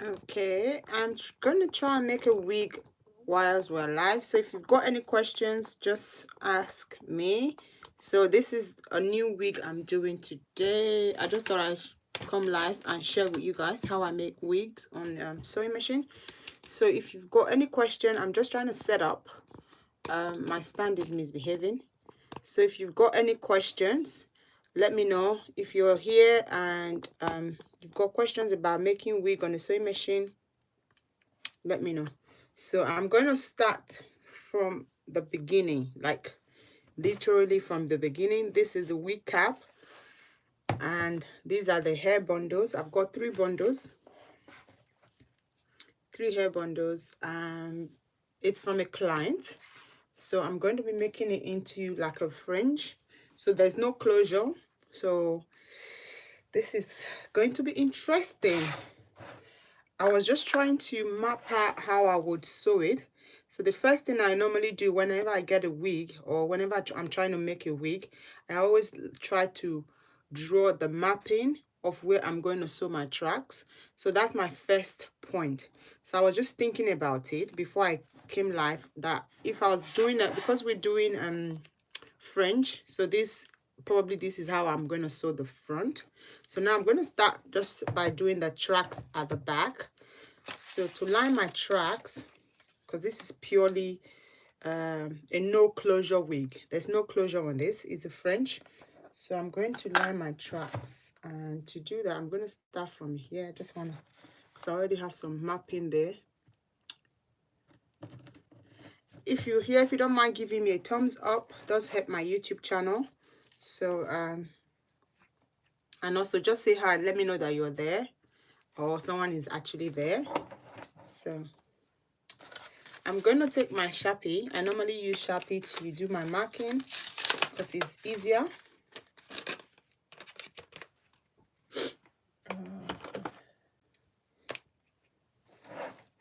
Okay, I'm gonna try and make a wig whilst we're live. So if you've got any questions, just ask me. So this is a new wig I'm doing today. I just thought I'd come live and share with you guys how I make wigs on sewing machine. So if you've got any question, I'm just trying to set up. My stand is misbehaving. So if you've got any questions, let me know. If you're here and you've got questions about making wig on a sewing machine, let me know. So I'm going to start from the beginning, like literally from the beginning. This is the wig cap, and these are the hair bundles. I've got three hair bundles. It's from a client, so I'm going to be making it into like a fringe, so there's no closure. So this is going to be interesting. I was just trying to map out how I would sew it. So the first thing I normally do whenever I get a wig, or whenever I'm trying to make a wig, I always try to draw the mapping of where I'm going to sew my tracks. So that's my first point. So I was just thinking about it before I came live, that if I was doing it, because we're doing French, so this is how I'm going to sew the front. So now I'm going to start just by doing the tracks at the back. So to line my tracks, because this is purely a no closure wig, there's no closure on this, it's a French. So I'm going to line my tracks, and to do that I'm going to start from here. I just want to, because I already have some mapping there. If you're here, if you don't mind giving me a thumbs up, it does help my YouTube channel. So and also just say hi, let me know that you're there, or someone is actually there. So I'm going to take my Sharpie. I normally use Sharpie to do my marking because it's easier.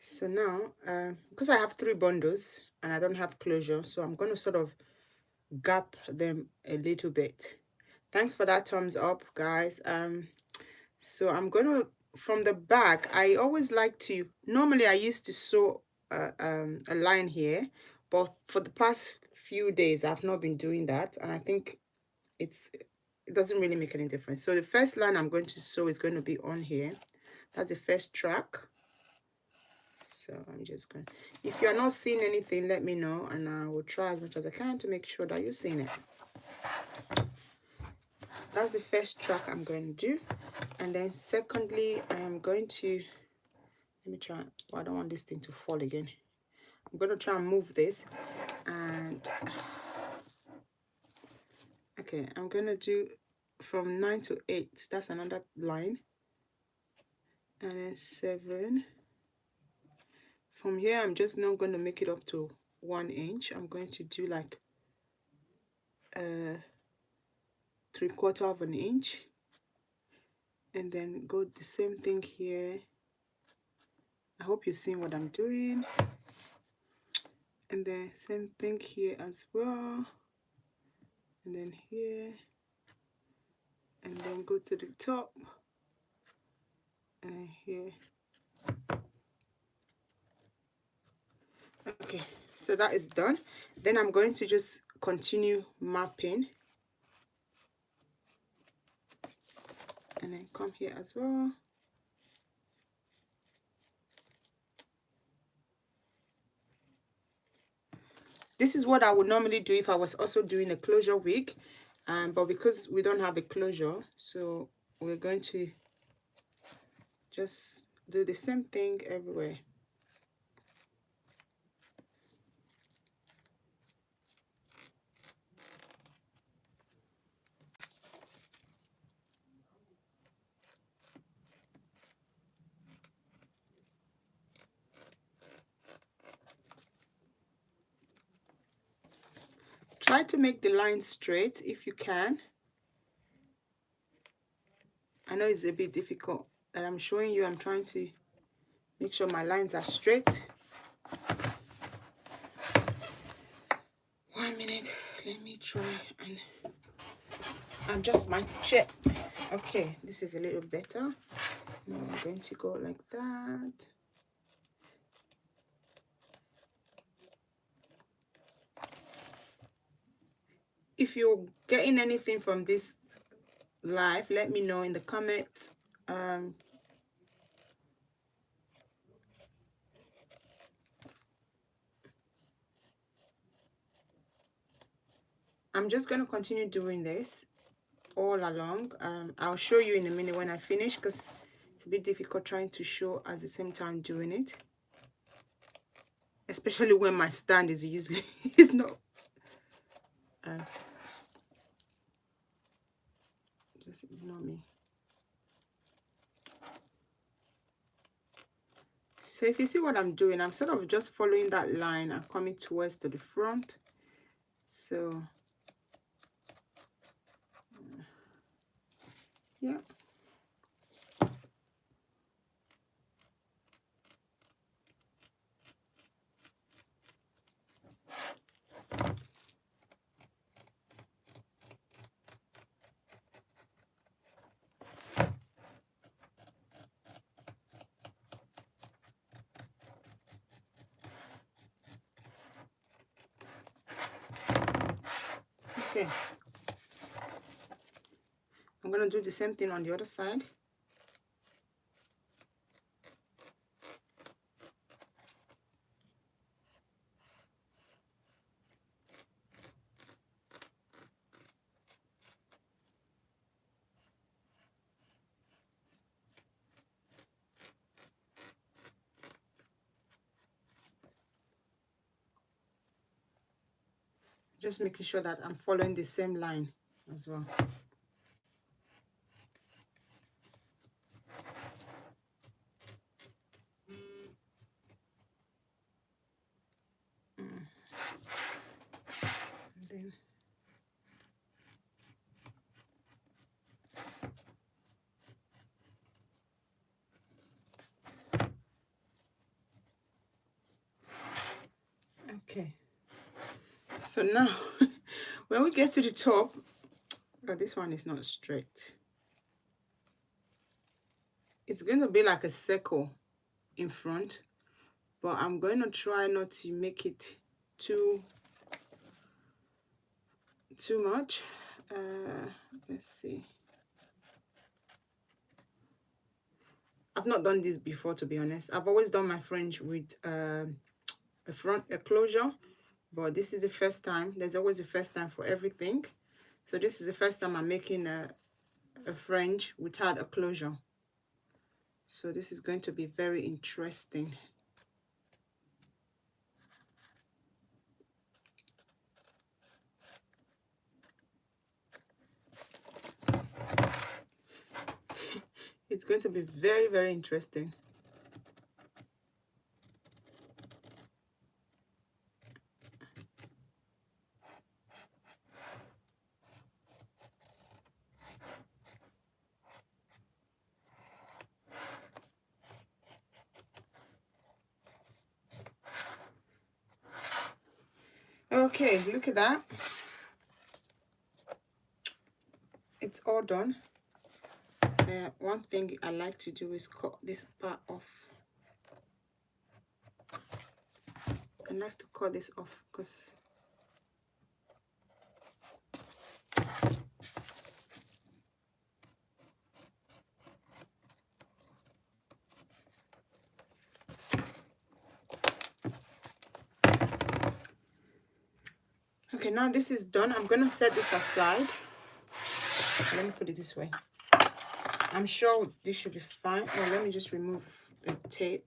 So now, because I have three bundles and I don't have closure, so I'm going to sort of gap them a little bit. Thanks for that thumbs up, guys. So I'm going to, from the back, I always like to, normally I used to sew a line here, but for the past few days I've not been doing that, and I think it doesn't really make any difference. So the first line I'm going to sew is going to be on here. That's the first track. So I'm just going, if you're not seeing anything, let me know, and I will try as much as I can to make sure that you're seeing it. That's the first track I'm going to do. And then secondly, I am going to, let me try, well, I don't want this thing to fall again. I'm going to try and move this, and okay, I'm going to do from 9 to 8, that's another line, and then 7. From here I'm just now going to make it up to 1 inch. I'm going to do like 3/4 of an inch, and then go the same thing here. I hope you're seeing what I'm doing. And then same thing here as well, and then here, and then go to the top, and then here. Okay, so that is done. Then I'm going to just continue mapping, and then come here as well. This is what I would normally do if I was also doing a closure wig, but because we don't have a closure, so we're going to just do the same thing everywhere. Try to make the line straight if you can. I know it's a bit difficult that I'm showing you. I'm trying to make sure my lines are straight. 1 minute, let me try and adjust my chair. Okay, this is a little better. Now I'm going to go like that. If you're getting anything from this live, let me know in the comments. I'm just going to continue doing this all along. I'll show you in a minute when I finish, because it's a bit difficult trying to show at the same time doing it, especially when my stand is usually it's not just ignore me. So if you see what I'm doing, I'm sort of just following that line and coming towards to the front. So yeah. Okay, I'm going to do the same thing on the other side. Just making sure that I'm following the same line as well. And then okay, so now when we get to the top, oh, this one is not straight. It's going to be like a circle in front, but I'm going to try not to make it too much. Let's see. I've not done this before, to be honest. I've always done my fringe with a closure, but this is the first time. There's always a first time for everything. So this is the first time I'm making a fringe without a closure. So this is going to be very interesting. It's going to be very, very interesting. Okay, look at that. It's all done. One thing I like to do is cut this part off. I like to cut this off because okay, now this is done. I'm gonna set this aside. Let me put it this way. I'm sure this should be fine. Oh, let me just remove the tape.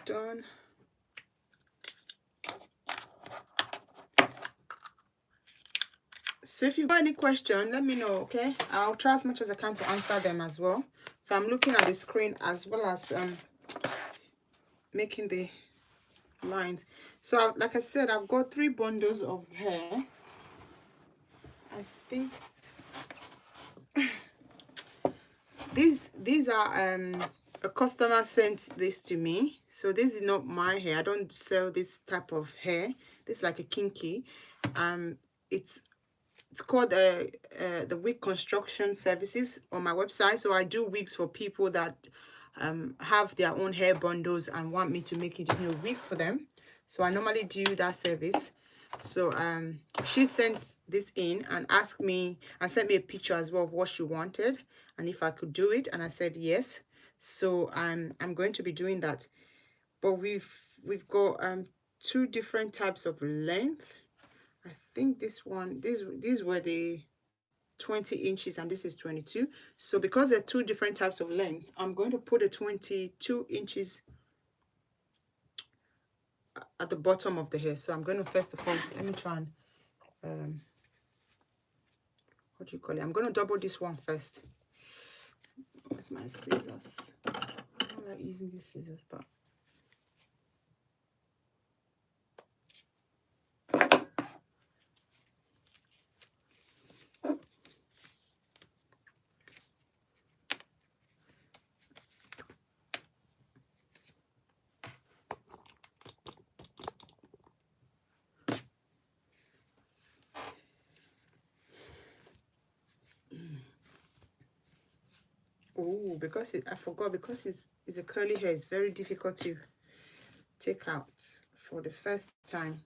Done. So if you've got any question, let me know, okay? I'll try as much as I can to answer them as well. So I'm looking at the screen as well as making the lines. So like I said, I've got 3 bundles of hair. I think these are a customer sent this to me, so this is not my hair. I don't sell this type of hair. This is like a kinky. It's called the wig construction services on my website. So I do wigs for people that have their own hair bundles and want me to make it into a wig for them. So I normally do that service. So she sent this in and asked me and sent me a picture as well of what she wanted and if I could do it, and I said yes. So I'm going to be doing that. But we've got 2 different types of length. I think this one, these were the 20 inches and this is 22. So because they're 2 different types of length, I'm going to put a 22 inches at the bottom of the hair. So I'm going to first of all, let me try and what do you call it? I'm going to double this one first. Where's my scissors? I don't like using these scissors, but oh, because I forgot, because it's a curly hair, it's very difficult to take out for the first time.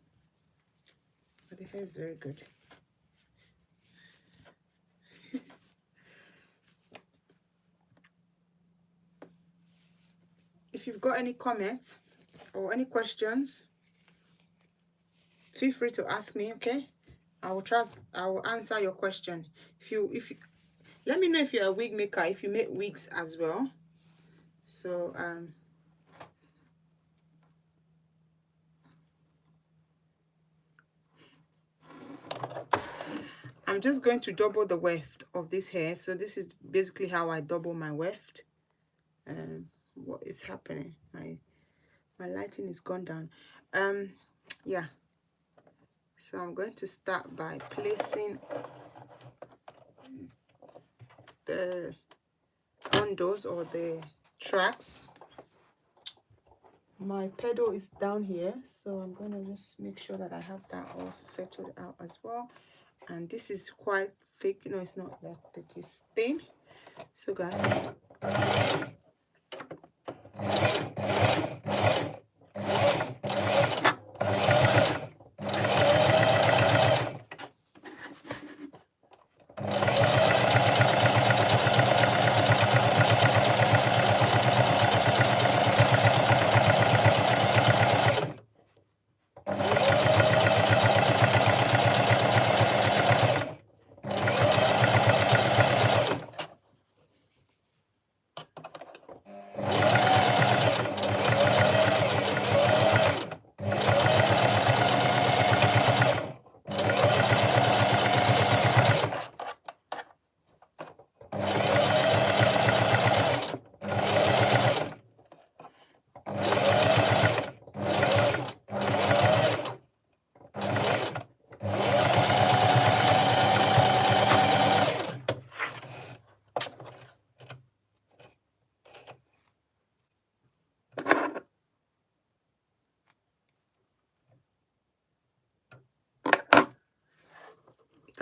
But the hair is very good. If you've got any comments or any questions, feel free to ask me, okay? I will answer your question. If you let me know if you're a wig maker, if you make wigs as well. So I'm just going to double the weft of this hair. So this is basically how I double my weft. What is happening? My lighting is gone down. Yeah. So I'm going to start by placing the bundles or the tracks. My pedal is down here, so I'm going to just make sure that I have that all settled out as well. And this is quite thick. No, it's not that thick, it's thin. So guys,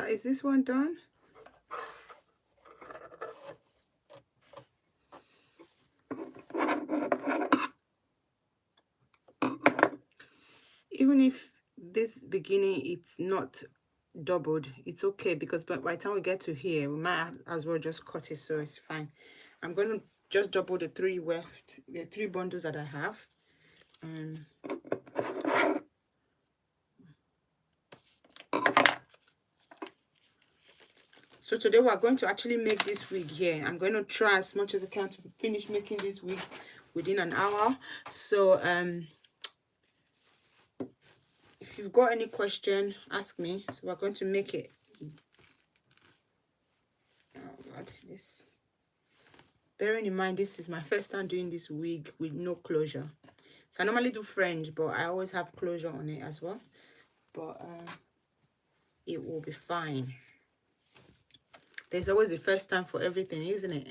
is this one done? Even if this beginning it's not doubled, it's okay, because by the time we get to here, we might as well just cut it, so it's fine. I'm going to just double the 3 weft, the 3 bundles that I have. So today we're going to actually make this wig here. I'm going to try as much as I can to finish making this wig within an hour. So if you've got any question, ask me. So we're going to make it. Oh God, bearing in mind this is my first time doing this wig with no closure. So I normally do fringe, but I always have closure on it as well. But it will be fine. There's always a first time for everything, isn't it?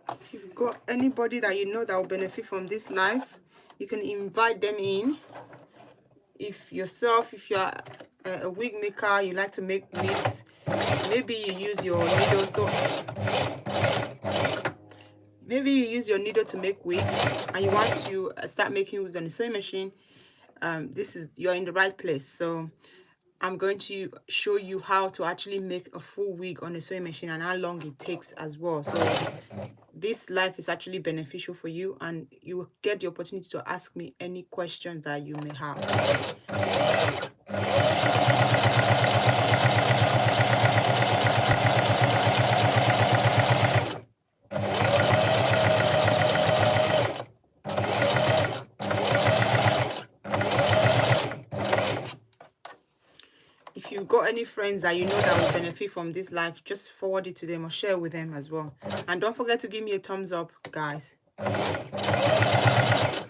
If you've got anybody that you know that will benefit from this live, you can invite them in. If you're a wig maker, you like to make wigs, maybe you use your needle. So maybe you use your needle to make wig, and you want to start making wig on the sewing machine. You're in the right place. So I'm going to show you how to actually make a full wig on the sewing machine and how long it takes as well. So this life is actually beneficial for you, and you will get the opportunity to ask me any questions that you may have. If you've got any friends that you know that will benefit from this life, just forward it to them or share with them as well. And don't forget to give me a thumbs up, guys,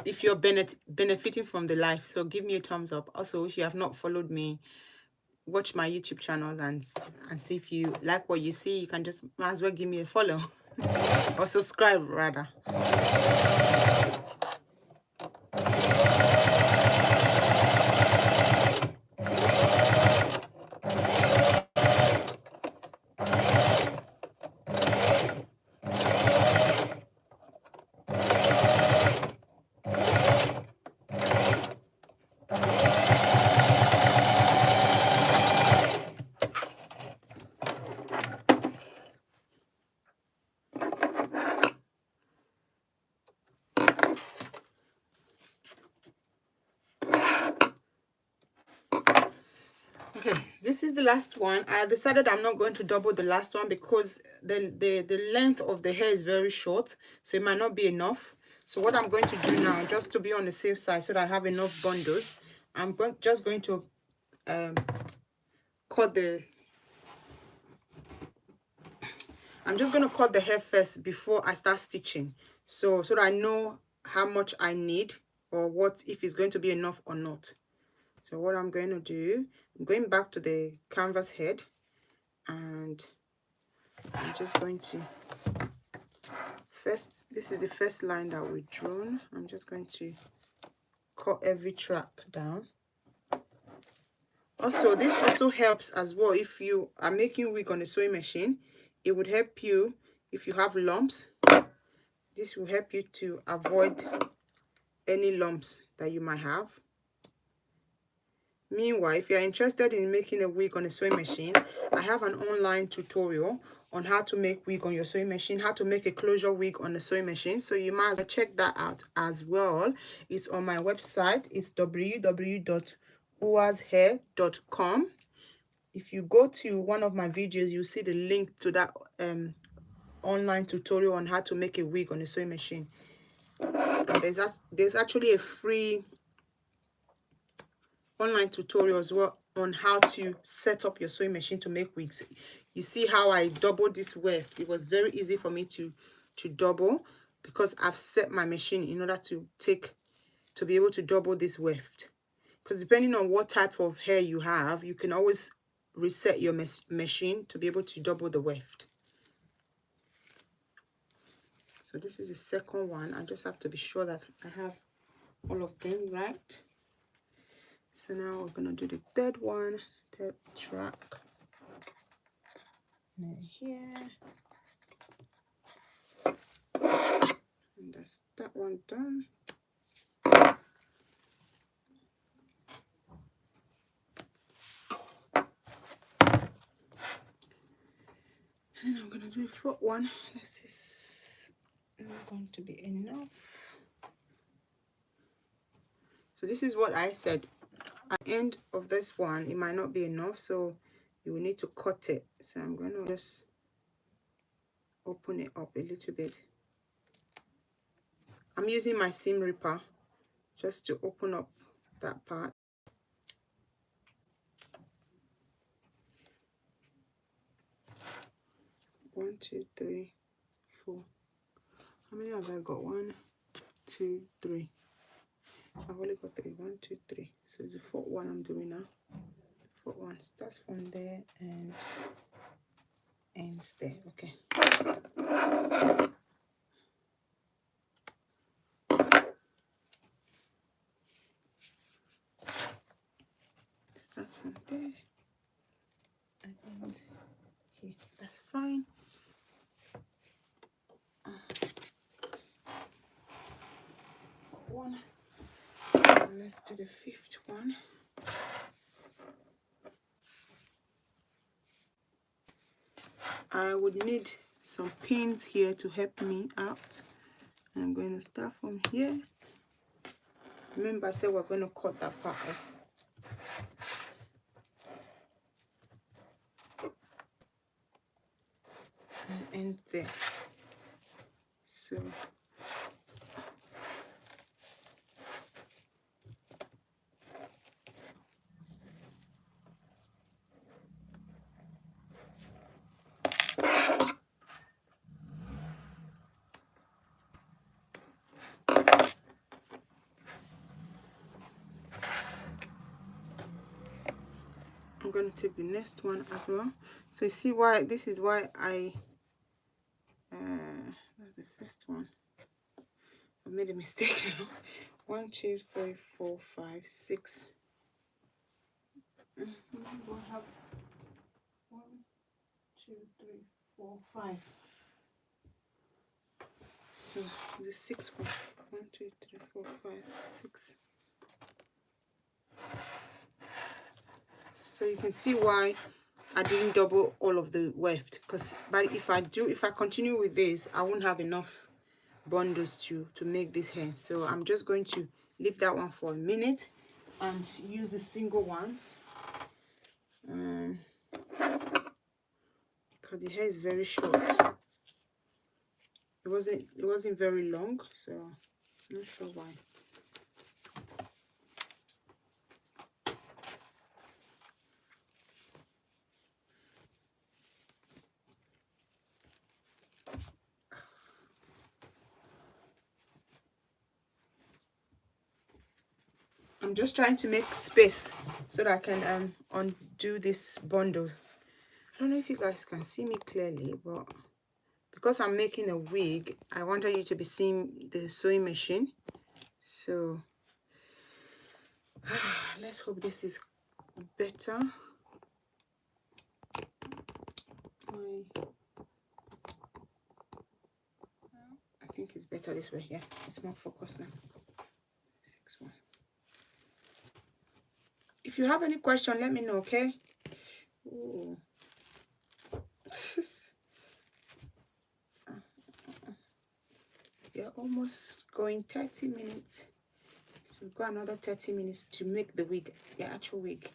if you're benefiting from the life. So give me a thumbs up. Also, if you have not followed me, watch my YouTube channel and see if you like what you see. You can just might as well give me a follow or subscribe rather. Okay, this is the last one. I decided I'm not going to double the last one because the length of the hair is very short, so it might not be enough. So what I'm going to do now, just to be on the safe side so that I have enough bundles, just going to cut the hair first before I start stitching, so that I know how much I need or what, if it's going to be enough or not. So what I'm going to do, I'm going back to the canvas head, and I'm just going to this is the first line that we've drawn. I'm just going to cut every track down. Also, this also helps as well if you are making wig on a sewing machine. It would help you if you have lumps. This will help you to avoid any lumps that you might have. Meanwhile, if you're interested in making a wig on a sewing machine, I have an online tutorial on how to make wig on your sewing machine, how to make a closure wig on the sewing machine. So you might as well check that out as well. It's on my website. It's www.uwazhair.com. If you go to one of my videos, you'll see the link to that online tutorial on how to make a wig on a sewing machine. And there's actually a free online tutorial as well on how to set up your sewing machine to make wigs. You see how I doubled this weft. It was very easy for me to double because I've set my machine in order to be able to double this weft. Because depending on what type of hair you have, you can always reset your machine to be able to double the weft. So this is the second one. I just have to be sure that I have all of them right. So now we're going to do the third one, third track. And then here. And that's that one done. And I'm gonna do the fourth one. This is not going to be enough. So this is what I said. At the end of this one, it might not be enough, so you will need to cut it. So I'm going to just open it up a little bit. I'm using my seam ripper just to open up that part. One, two, three, four. How many have I got? 1, 2, 3. I've only got 3. 1, 2, 3. So the fourth one I'm doing now. The fourth one starts from there and ends there. Okay. It starts from there and ends here. That's fine. One. Let's do the fifth one. I would need some pins here to help me out. I'm going to start from here. Remember I said we're going to cut that part off. And end there. So I'm going to take the next one as well. So you see why this is why I that's the first one. I made a mistake now. 1, 2, 3, 4, 5, 6. We'll have 1, 2, 3, 4, 5. So the sixth one. 1, 2, 3, 4, 5, 6. So you can see why I didn't double all of the weft, because if I continue with this, I won't have enough bundles to make this hair. So I'm just going to leave that one for a minute and use the single ones, because the hair is very short. It wasn't very long, so I'm not sure why. I'm just trying to make space so that I can undo this bundle. I don't know if you guys can see me clearly, but because I'm making a wig, I wanted you to be seeing the sewing machine. So let's hope this is better. I think it's better this way. Yeah, it's more focused now. 6, 1. If you have any question, let me know, okay? Ooh. You're almost going 30 minutes. So we've got another 30 minutes to make the wig, the actual wig.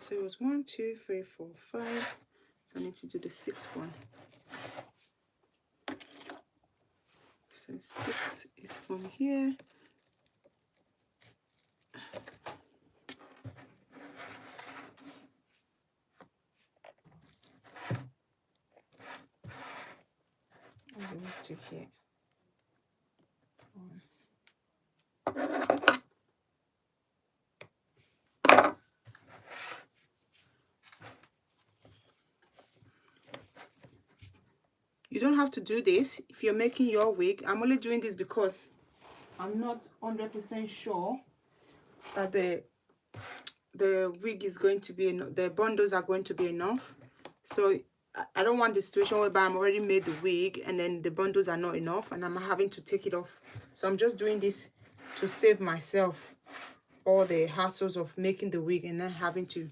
So it was 1, 2, 3, 4, 5. So I need to do the 6th one. So 6 is from here. All the way to here. You don't have to do this if you're making your wig. I'm only doing this because I'm not 100% sure that the wig is going to be enough, the bundles are going to be enough. So I don't want the situation whereby I'm already made the wig and then the bundles are not enough and I'm having to take it off. So I'm just doing this to save myself all the hassles of making the wig and then having to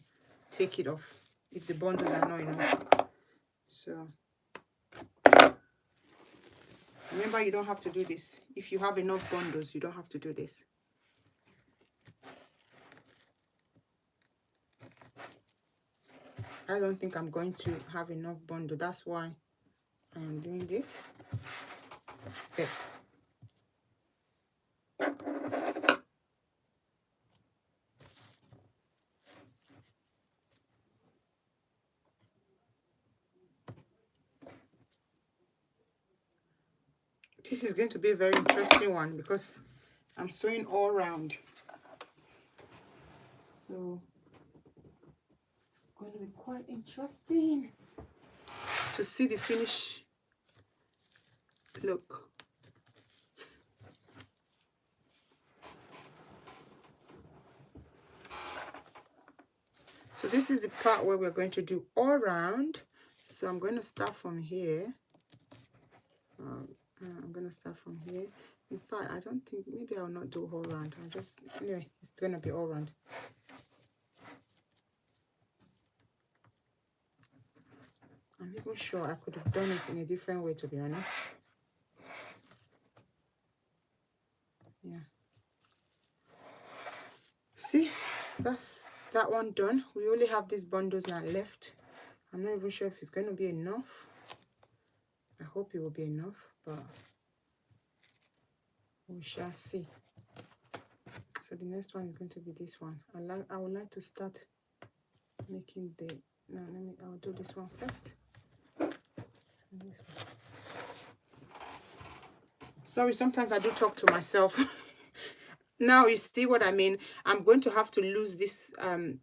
take it off if the bundles are not enough. So remember, you don't have to do this. If you have enough bundles, you don't have to do this. I don't think I'm going to have enough bundle. That's why I'm doing this step. This is going to be a very interesting one because I'm sewing all around. So it's going to be quite interesting to see the finish look. So this is the part where we're going to do all around. So I'm going to start from here. I'm going to start from here. In fact, I don't think, maybe I'll not do all around. I'll just, anyway, it's going to be all around. I'm even sure I could have done it in a different way, to be honest. Yeah. See, that's that one done. We only have these bundles now left. I'm not even sure if it's going to be enough. I hope it will be enough, but we shall see. So the next one is going to be this one. I would like to start making the, no, I'll do this one first. And this one. Sorry, sometimes I do talk to myself. Now you see what I mean. I'm going to have to lose these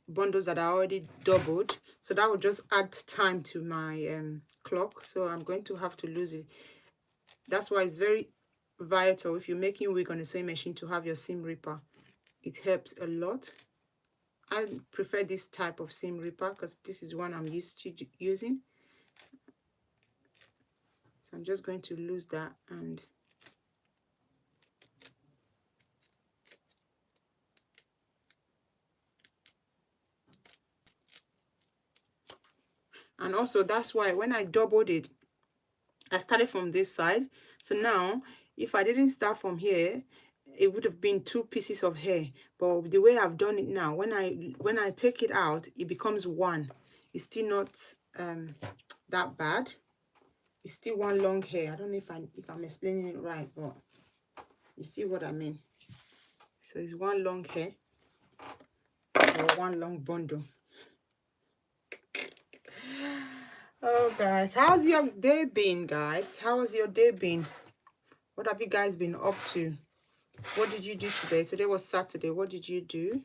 bundles that are already doubled, so that will just add time to my clock. So I'm going to have to lose it. That's why it's very vital if you're making wig on a sewing machine to have your seam ripper. It helps a lot. I prefer this type of seam ripper because this is one I'm used to using. So I'm just going to lose that and also that's why when I doubled it, I started from this side. So now if I didn't start from here, it would have been 2 pieces of hair. But the way I've done it now, when I take it out, it becomes one. It's still not that bad. It's still one long hair. I don't know if I'm explaining it right, but you see what I mean. So it's one long hair or one long bundle. Oh guys, how's your day been, guys? How has your day been? What have you guys been up to? What did you do today? Today was Saturday. What did you do?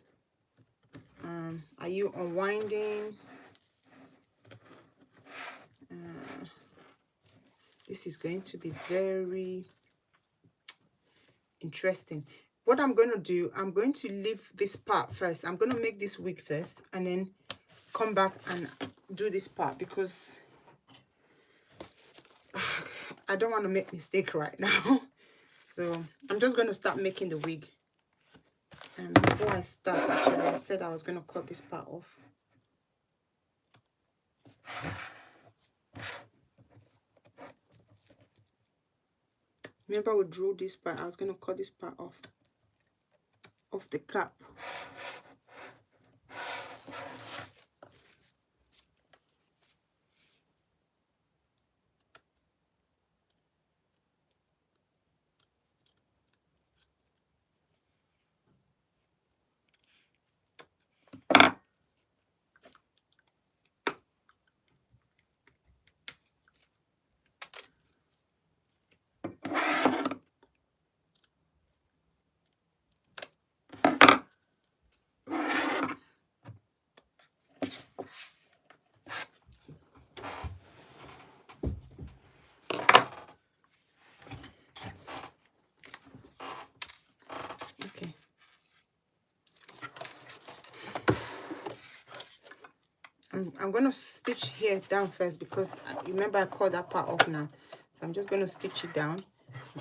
Are you unwinding? This is going to be very interesting. What I'm going to do, I'm going to leave this part first. I'm going to make this wig first and then come back and do this part because I don't want to make mistake right now. So I'm just going to start making the wig. And before I start, actually, I said I was going to cut this part off. Remember we drew this part. I was going to cut this part off the cap. I'm going to stitch here down first, because remember I cut that part off now. So I'm just going to stitch it down.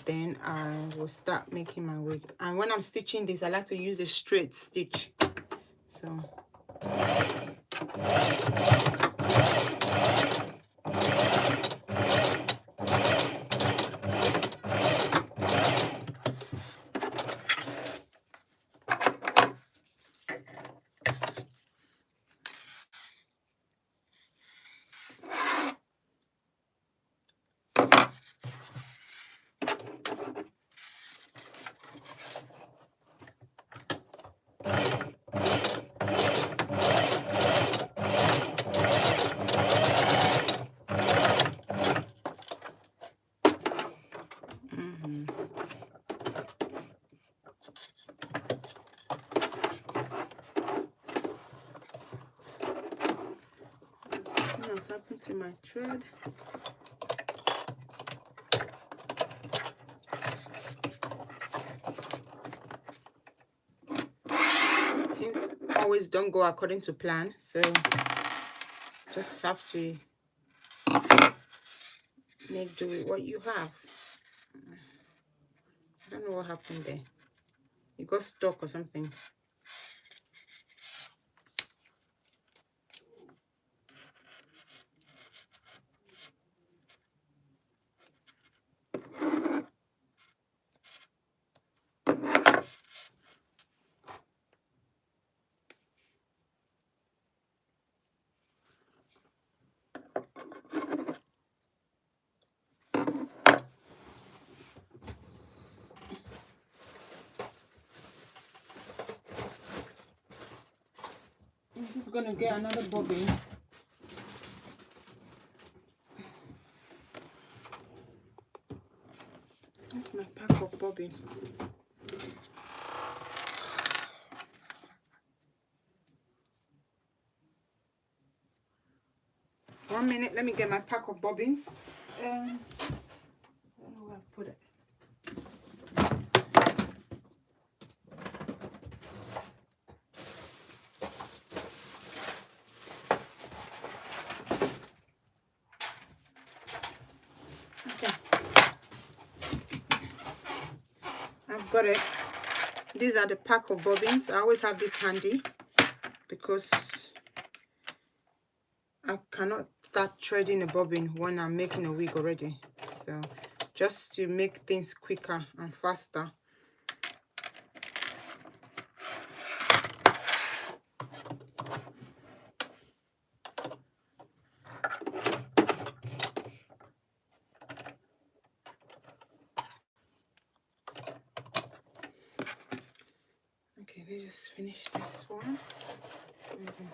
Then I will start making my wig. And when I'm stitching this, I like to use a straight stitch. So something has happened to my thread. Things always don't go according to plan, so just have to make do with what you have. I don't know what happened there. It got stuck or something. I'm just gonna get another bobbin. That's my pack of bobbin. One minute, let me get my pack of bobbins. I don't know where I put it. Okay, I've got it. These are the pack of bobbins. I always have this handy because I cannot start threading a bobbin when I'm making a wig already. So just to make things quicker and faster. Okay, let's just finish this one. And then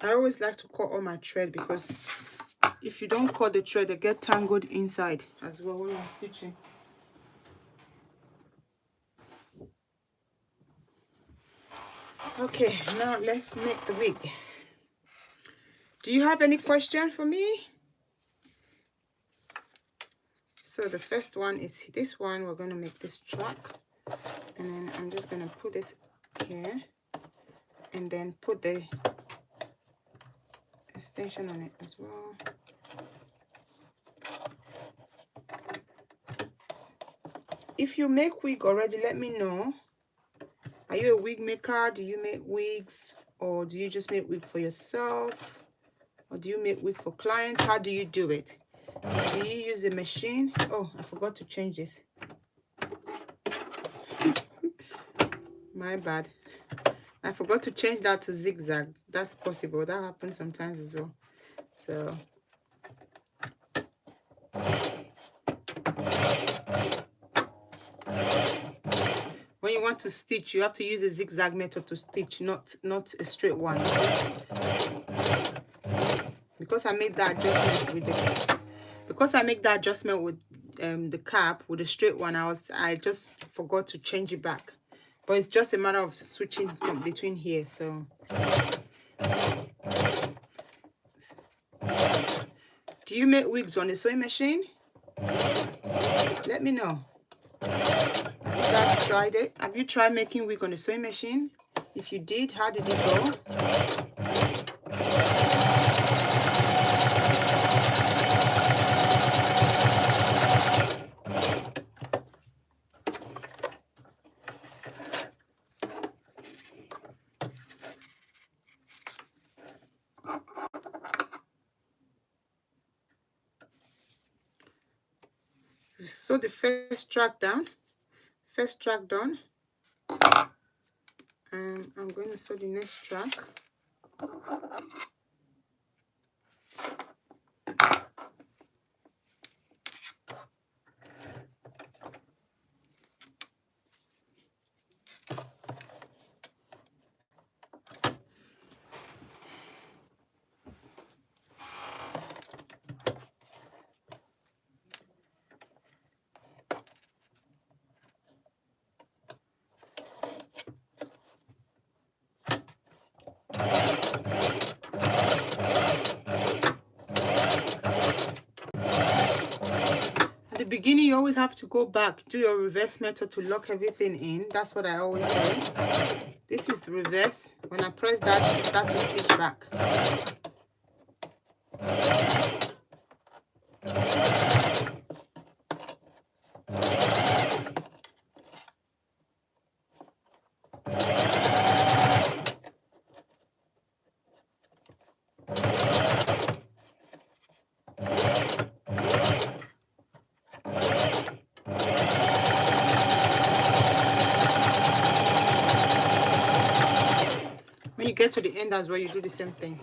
I always like to cut all my thread, because if you don't cut the thread, they get tangled inside as well when I'm stitching. Okay, now let's make the wig. Do you have any question for me? So the first one is this one. We're going to make this track, and then I'm just going to put this here and then put the extension on it as well. If you make wig already, let me know. Are you a wig maker? Do you make wigs, or do you just make wig for yourself, or do you make wig for clients? How do you do it? Do you use a machine? Oh, I forgot to change this. My bad. I forgot to change that to zigzag. That's possible. That happens sometimes as well. So when you want to stitch, you have to use a zigzag method to stitch, not a straight one. Because I made that adjustment with because I make that adjustment with the cap, with the straight one, I just forgot to change it back. But it's just a matter of switching from between here. So do you make wigs on a sewing machine? Let me know. Have you guys tried it? Have you tried making wig on a sewing machine? If you did, how did it go? So the first track done, and I'm going to sew the next track. At the beginning, you always have to go back, do your reverse method to lock everything in. That's what I always say. This is the reverse. When I press that, it starts to stitch back. When you get to the end as well, you do the same thing.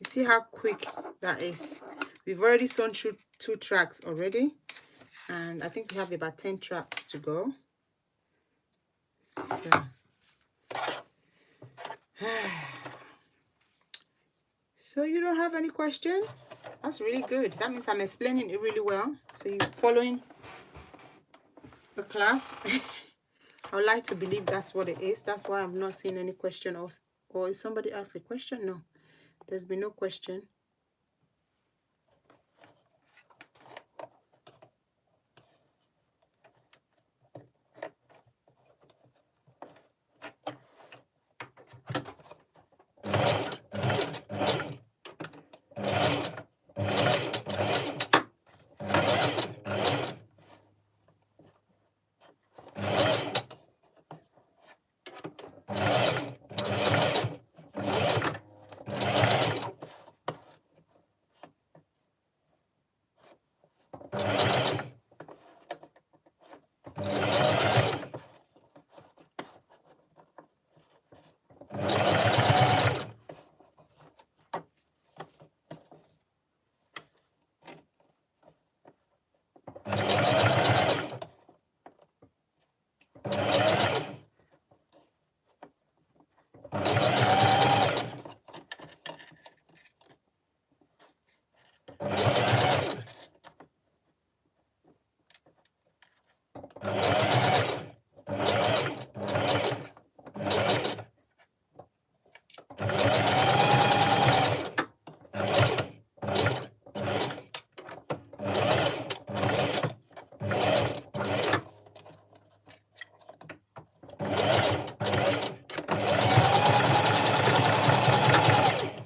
You see how quick that is? We've already sewn through 2 tracks already, and I think we have about 10 tracks to go. So you don't have any question? That's really good. That means I'm explaining it really well. So you're following the class. I would like to believe that's what it is. That's why I'm not seeing any question. Or if somebody asks a question, no. There's been no question.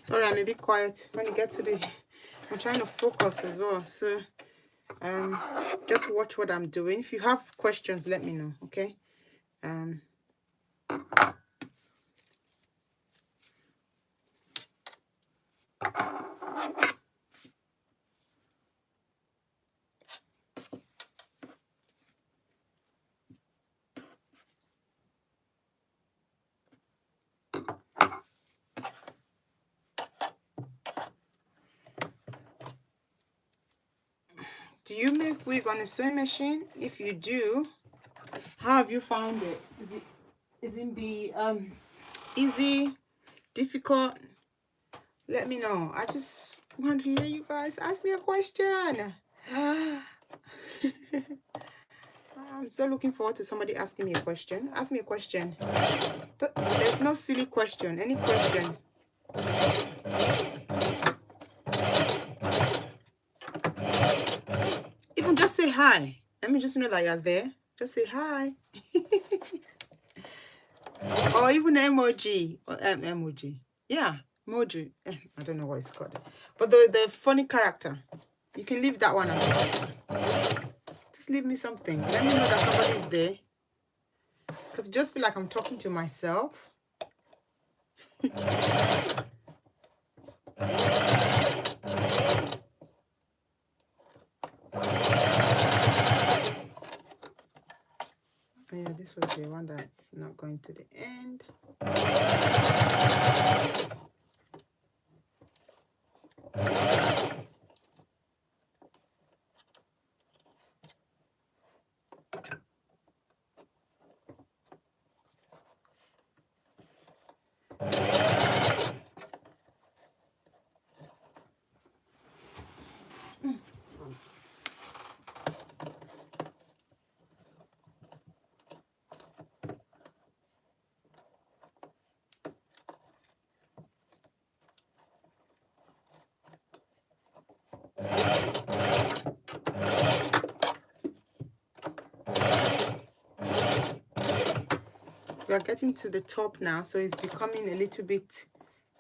Sorry, I'm a bit quiet. When you get to the, I'm trying to focus as well. So just watch what I'm doing. If you have questions, let me know, okay? Do you make wig on a sewing machine? If you do, how have you found it? Is it be easy, difficult? Let me know. I just want to hear you guys ask me a question. I'm so looking forward to somebody asking me a question. Ask me a question. There's no silly question. Any question. Even just say hi. Let me just know that you're there. Just say hi. Or even emoji. Or emoji. Yeah, emoji. I don't know what it's called. But the funny character. You can leave that one out. Just leave me something. Let me know that somebody's there. Because I just feel like I'm talking to myself. Yeah, this was the one that's not going to the end. We are getting to the top now, so it's becoming a little bit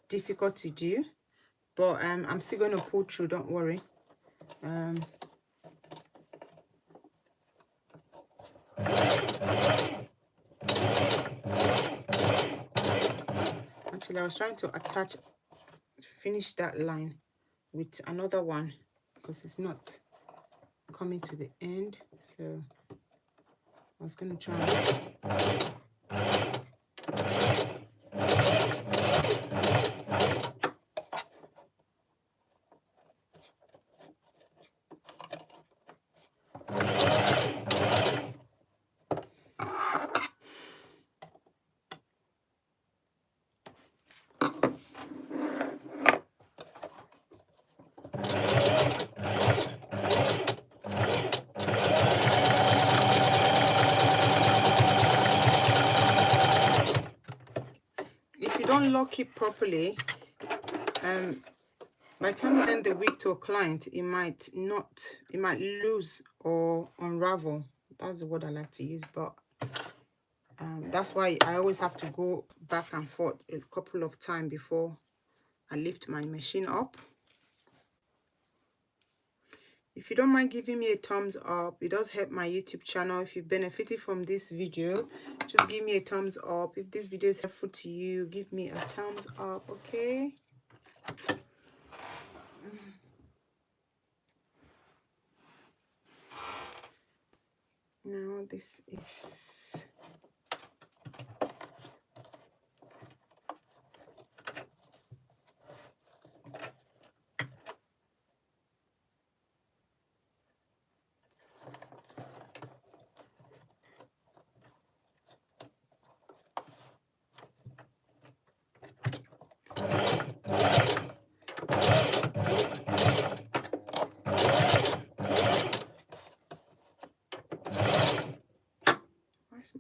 difficult to do, but I'm still going to pull through, don't worry. Actually, I was trying to finish that line with another one because it's not coming to the end, so I was going to try. Don't lock it properly, by the time you send the wig to a client, it might lose or unravel. That's the word I like to use, but that's why I always have to go back and forth a couple of times before I lift my machine up. If you don't mind giving me a thumbs up, it does help my YouTube channel. If you benefited from this video, just give me a thumbs up. If this video is helpful to you, give me a thumbs up, okay? Now this is...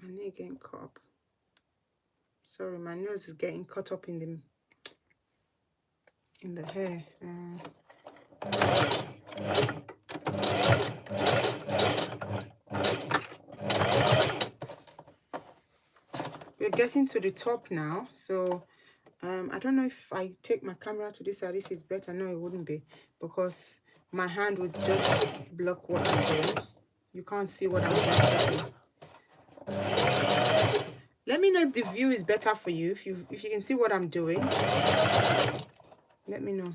my nail getting caught up. Sorry, my nose is getting caught up in the hair. We're getting to the top now, so I don't know if I take my camera to this side if it's better. No, it wouldn't be, because my hand would just block what I'm doing. You can't see what I'm doing. Let me know if the view is better for you. If you can see what I'm doing, let me know.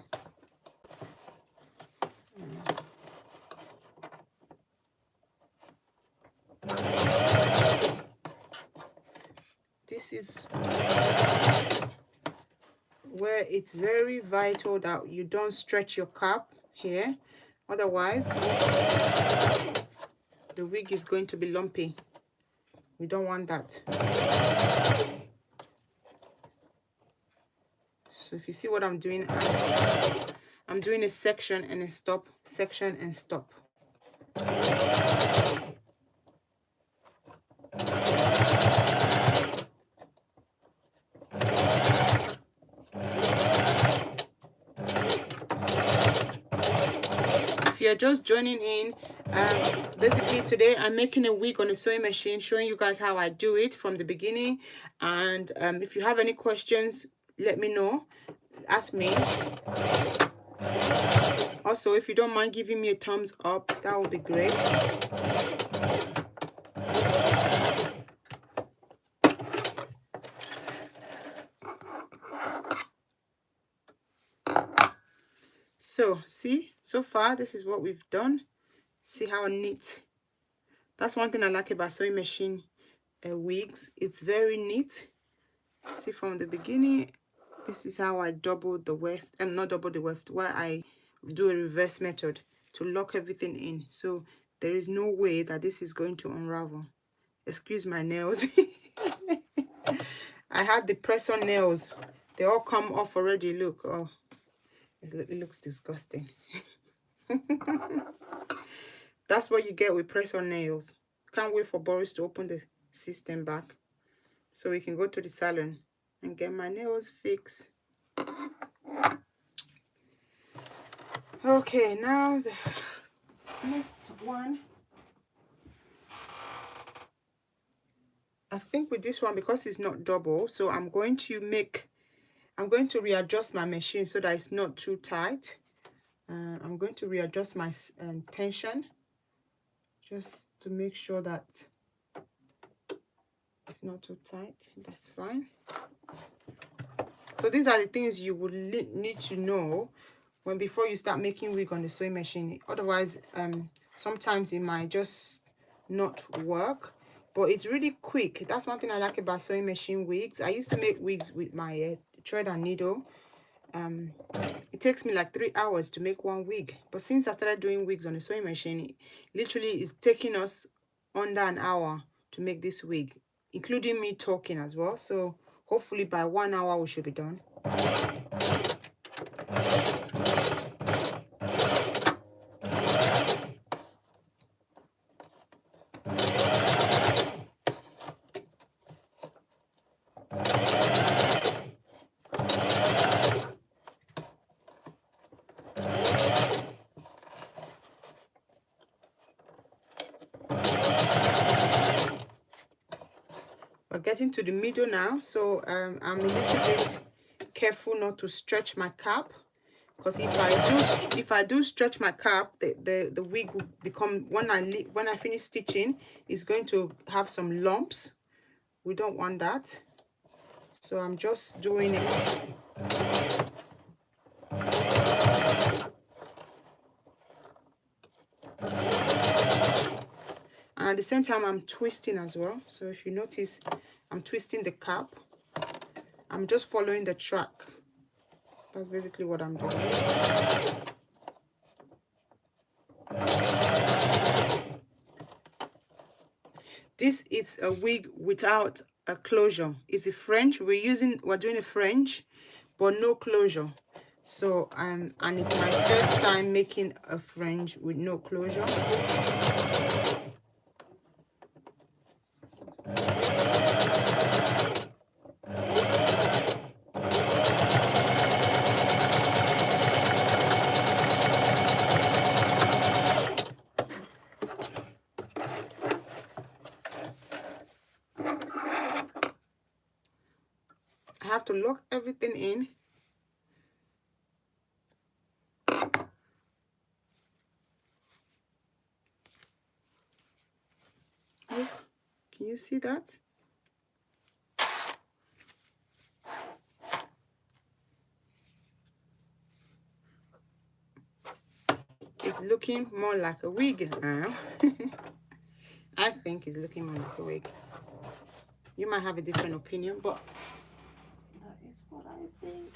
This is where it's very vital that you don't stretch your cap here, Otherwise, the wig is going to be lumpy. We don't want that. So if you see what I'm doing, I'm doing a section and a stop, section and stop. If you're just joining in, basically today I'm making a wig on a sewing machine, showing you guys how I do it from the beginning. And if you have any questions, let me know, ask me. Also, if you don't mind giving me a thumbs up, that would be great. So see, so far this is what we've done. See how neat. That's one thing I like about sewing machine wigs. It's very neat. See, from the beginning, this is how I double the weft, and not double the weft, where I do a reverse method to lock everything in. So there is no way that this is going to unravel. Excuse my nails. I had the press-on nails. They all come off already. Look, oh, it looks disgusting. That's what you get with press-on nails. Can't wait for Boris to open the system back so we can go to the salon and get my nails fixed. Okay, now the next one. I think with this one, because it's not double, so I'm going to readjust my machine so that it's not too tight. I'm going to readjust my tension just to make sure that it's not too tight. That's fine. So these are the things you would need to know before you start making wig on the sewing machine. Otherwise, sometimes it might just not work. But it's really quick. That's one thing I like about sewing machine wigs. I used to make wigs with my thread and needle. It takes me like 3 hours to make one wig. But since I started doing wigs on the sewing machine, it literally is taking us under an hour to make this wig, including me talking as well. So hopefully by 1 hour we should be done. We're getting to the middle now, so I'm a little bit careful not to stretch my cap, because if I do stretch my cap, the wig will become, when I finish stitching, it's going to have some lumps. We don't want that, so I'm just doing it. And at the same time, I'm twisting as well. So if you notice, I'm twisting the cap. I'm just following the track. That's basically what I'm doing. This is a wig without a closure. It's a French. We're doing a French, but no closure. So and it's my first time making a French with no closure. I have to lock everything in. Look, can you see that? It's looking more like a wig now. I think it's looking more like a wig. You might have a different opinion, but that is what I think.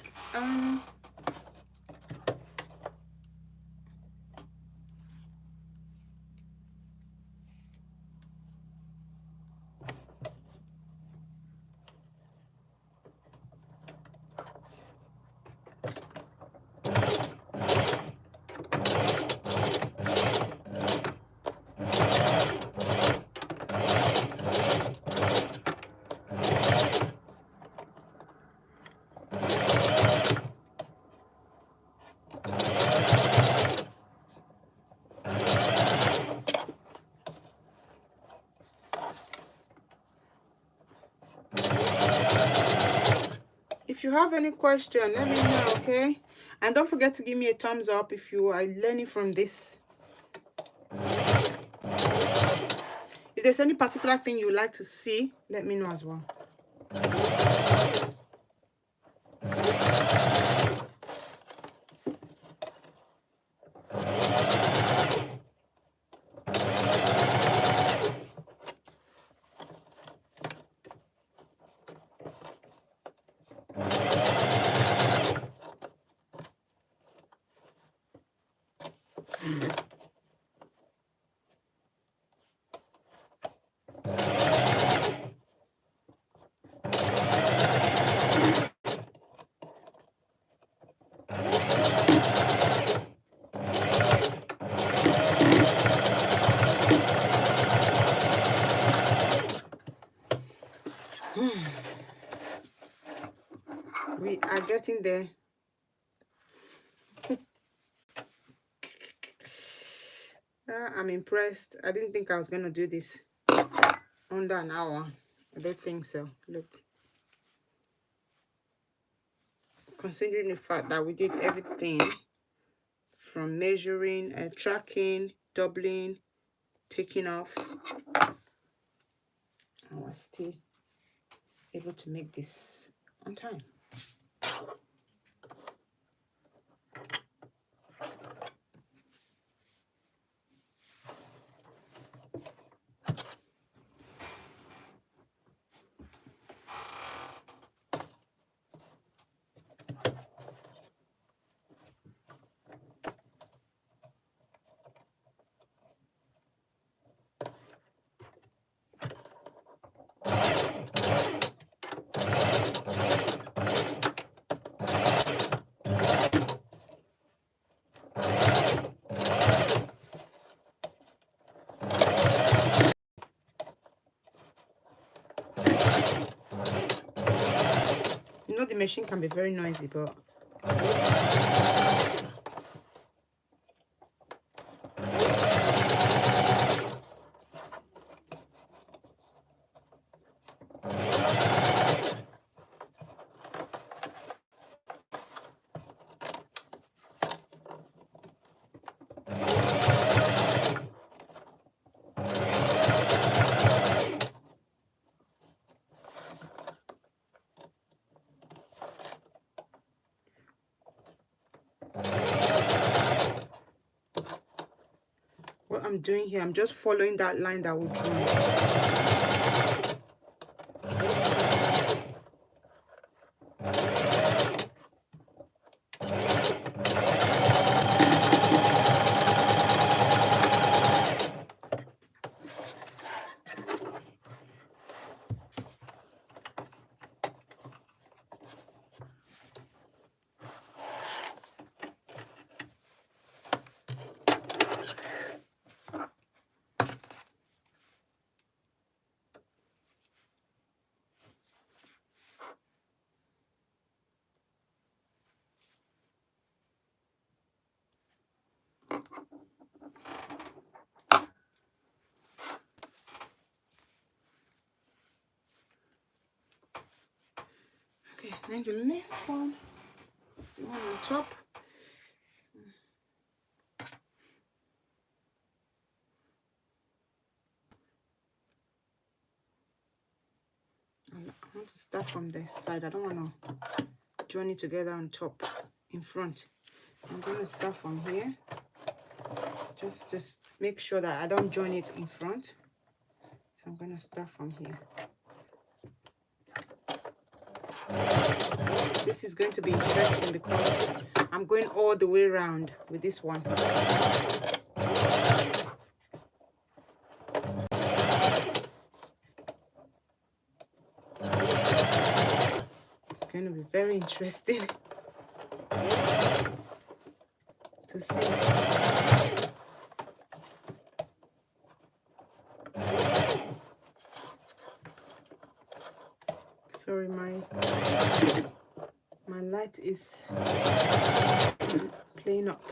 if you have any question, let me know, okay? And don't forget to give me a thumbs up if you are learning from this. If there's any particular thing you like to see, let me know as well. We are getting there. I'm impressed. I didn't think I was going to do this under an hour. I don't think so. Look. Considering the fact that we did everything from measuring and tracking, doubling, taking off, I was still able to make this on time. You know, the machine can be very noisy, but what I'm doing here, I'm just following that line that we drew. Okay, then the next one is the one on top. I want to start from the side. I don't want to join it together on top, in front. I'm going to start from here, just to make sure that I don't join it in front. So I'm going to start from here. This is going to be interesting because I'm going all the way around with this one. It's going to be very interesting to see. Sorry, my light is playing up.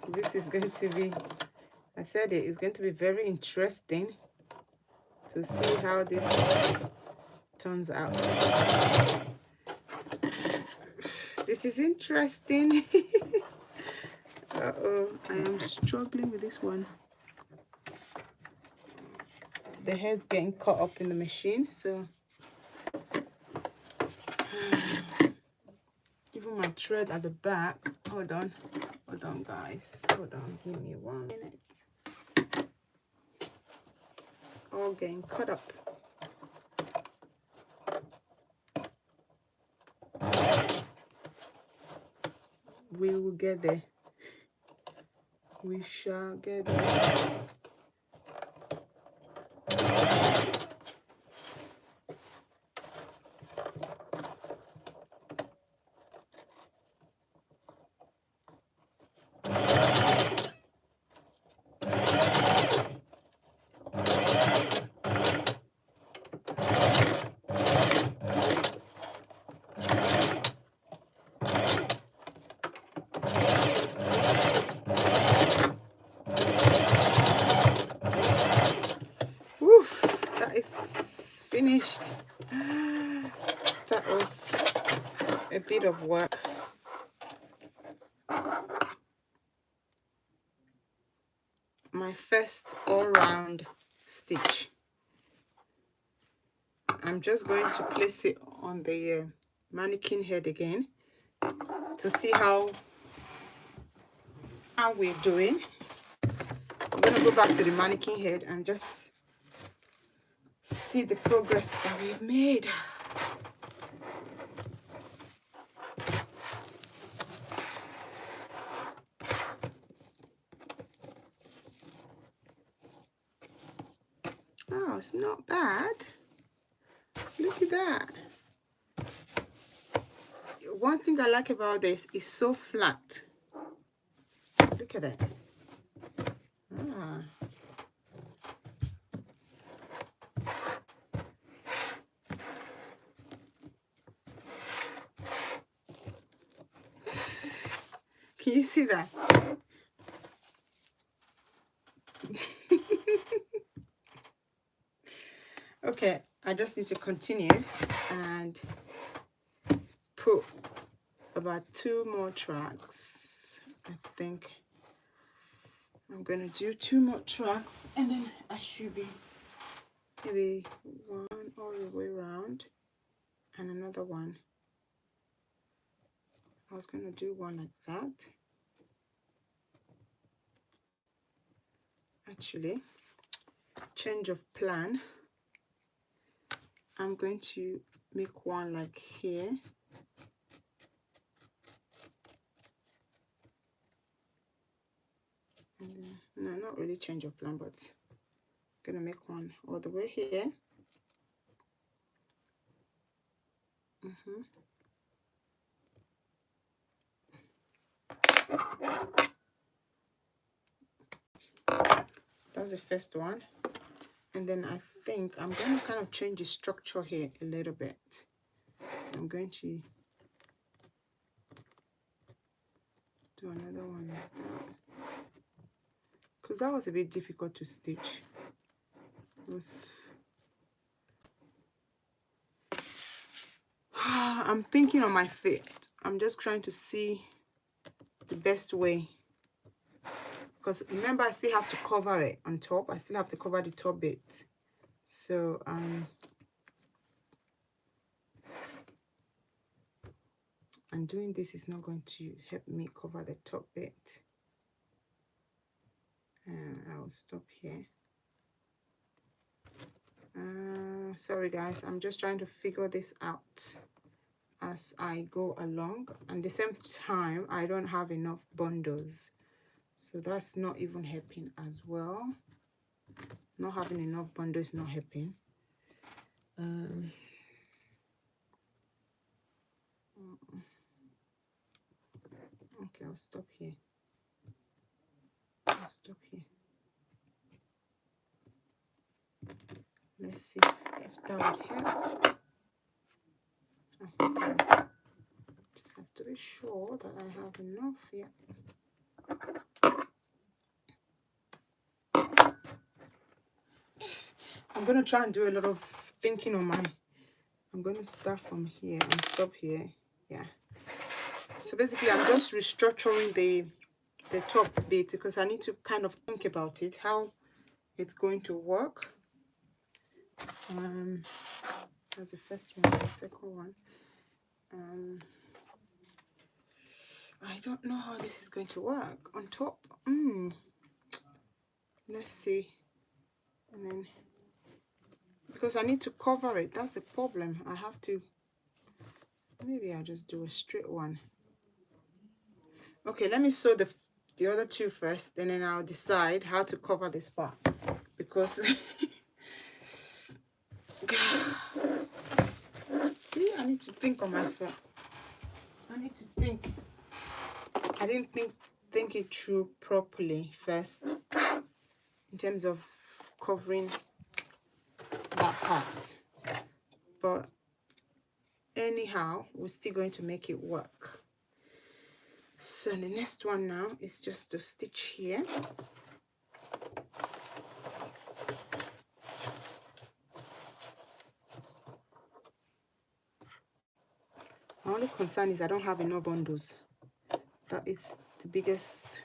This is going to be, I said it is going to be very interesting to see how this turns out. This is interesting. Uh-oh, I am struggling with this one. The hair's getting caught up in the machine, so even my thread at the back. Hold on guys, hold on, give me 1 minute. It's all getting caught up. We will get there. We shall get there. Finished. That was a bit of work. My first all-round stitch. I'm just going to place it on the mannequin head again to see how we're doing. I'm going to go back to the mannequin head and just see the progress that we've made. Oh, it's not bad. Look at that. One thing I like about this is so flat. Look at it. Ah. Can you see that? Okay, I just need to continue and put about 2 more tracks. I think I'm going to do 2 more tracks and then I should be maybe 1 all the way around and another one. I was going to do one like that. Actually, change of plan. I'm going to make one like here. And then, no, not really change of plan, but I'm gonna make one all the way here. That's the first one. And then I think I'm going to kind of change the structure here a little bit. I'm going to do another one like that. Because that was a bit difficult to stitch. I'm thinking on my feet. I'm just trying to see the best way. Because remember, I still have to cover it on top. I still have to cover the top bit. So and doing this is not going to help me cover the top bit. I will stop here. Sorry guys, I'm just trying to figure this out as I go along. And at the same time, I don't have enough bundles. So that's not even helping as well. Not having enough bundles is not helping. Okay, I'll stop here. I'll stop here. Let's see if that would help. Oh, sorry. Just have to be sure that I have enough here. I'm going to try and do a lot of thinking on my, I'm going to start from here and stop here. Yeah. So basically I'm just restructuring the top bit because I need to kind of think about it, how it's going to work. That's the first one. The second one, I don't know how this is going to work on top. Let's see. And then because I need to cover it, that's the problem. I have to, maybe I'll just do a straight one. Okay, let me sew the other two first, and then I'll decide how to cover this part, because see, I need to think on my phone. I need to think. I didn't think it through properly first in terms of covering that part, but anyhow we're still going to make it work. So the next one now is just to stitch here. My only concern is I don't have enough bundles. That is the biggest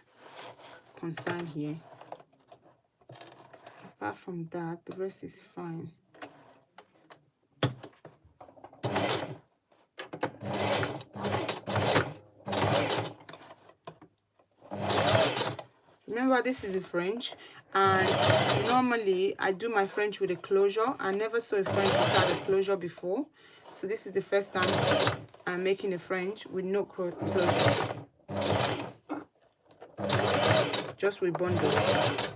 concern here. Apart from that, the rest is fine. Remember, this is a French, and normally I do my French with a closure. I never saw a French without a closure before, so this is the first time I'm making a French with no closure, just with bundles.